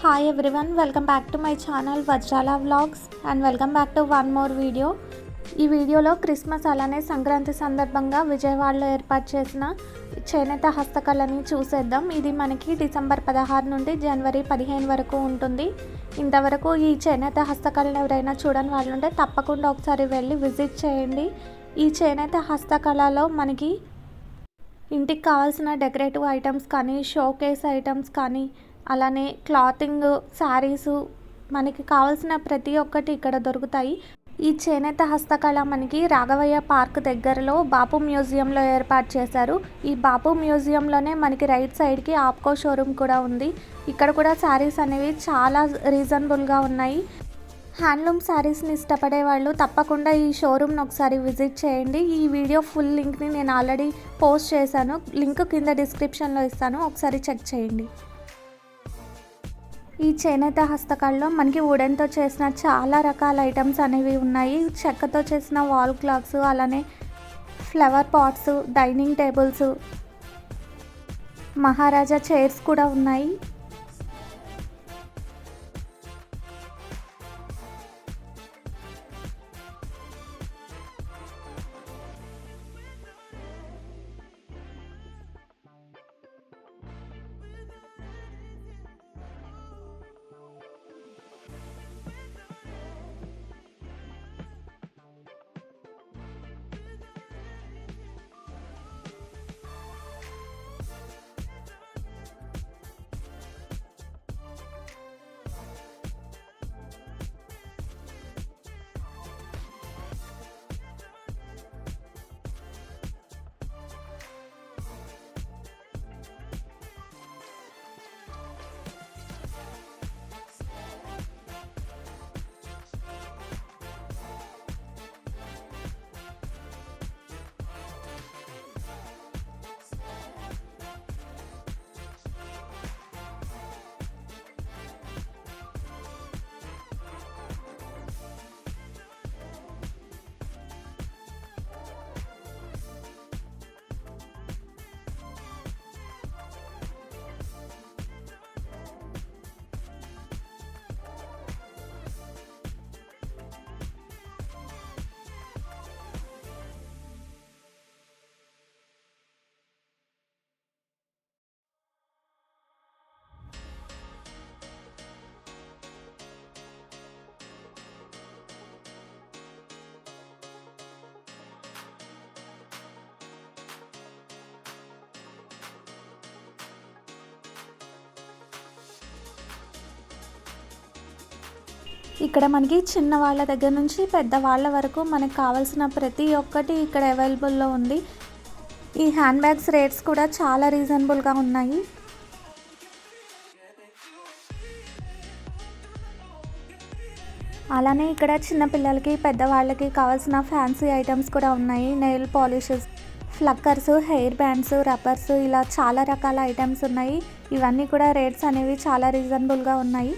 Hi everyone, welcome back to my channel Vajrala vlogs and welcome back to one more video. ఈ వీడియోలో Christmas అలానే సంక్రాంతి సందర్భంగా విజయవాడలో ఏర్పాటు చేసిన చేనేత హస్తకళని చూసేద్దాం. ఇది మనకి డిసెంబర్ 16 నుండి జనవరి 15 వరకు ఉంటుంది. ఇంతవరకు ఈ చేనేత హస్తకళను ఎవరైనా చూడని వాళ్ళు ఉంటే తప్పకుండా ఒకసారి వెళ్ళి విజిట్ చేయండి. ఈ చేనేత హస్తకళలో మనకి ఇంటికి కావాల్సిన డెకరేటివ్ ఐటమ్స్ కానీ, షోకేస్ ఐటమ్స్ కానీ, అలానే క్లాతింగ్, శారీసు, మనకి కావాల్సిన ప్రతి ఒక్కటి ఇక్కడ దొరుకుతాయి. ఈ చేనేత హస్తకళ మనకి రాఘవయ్య పార్క్ దగ్గరలో బాపు మ్యూజియంలో ఏర్పాటు చేశారు. ఈ బాపు మ్యూజియంలోనే మనకి రైట్ సైడ్కి ఆప్కో షోరూమ్ కూడా ఉంది. ఇక్కడ కూడా శారీస్ అనేవి చాలా రీజనబుల్గా ఉన్నాయి. హ్యాండ్లూమ్ శారీస్ని ఇష్టపడే వాళ్ళు తప్పకుండా ఈ షోరూమ్ని ఒకసారి విజిట్ చేయండి. ఈ వీడియో ఫుల్ లింక్ని నేను ఆల్రెడీ పోస్ట్ చేశాను, లింక్ కింద డిస్క్రిప్షన్లో ఇస్తాను, ఒకసారి చెక్ చేయండి. ఈ చేనేత హస్తకళలో మనకి వుడెన్తో చేసిన చాలా రకాల ఐటమ్స్ అనేవి ఉన్నాయి. చెక్కతో చేసిన వాల్ క్లాక్స్, అలానే ఫ్లవర్ పాట్స్, డైనింగ్ టేబుల్స్, మహారాజా చైర్స్ కూడా ఉన్నాయి. ఇక్కడ మనకి చిన్న వాళ్ళ దగ్గర నుంచి పెద్దవాళ్ళ వరకు మనకు కావాల్సిన ప్రతి ఒక్కటి ఇక్కడ అవైలబుల్లో ఉంది. ఈ హ్యాండ్ బ్యాగ్స్ రేట్స్ కూడా చాలా రీజనబుల్గా ఉన్నాయి. అలానే ఇక్కడ చిన్నపిల్లలకి, పెద్దవాళ్ళకి కావాల్సిన ఫ్యాన్సీ ఐటమ్స్ కూడా ఉన్నాయి. నెయిల్ పాలిషెస్, ఫ్లక్కర్స్, హెయిర్ బ్యాండ్స్, రబ్బర్స్, ఇలా చాలా రకాల ఐటమ్స్ ఉన్నాయి. ఇవన్నీ కూడా రేట్స్ అనేవి చాలా రీజనబుల్గా ఉన్నాయి.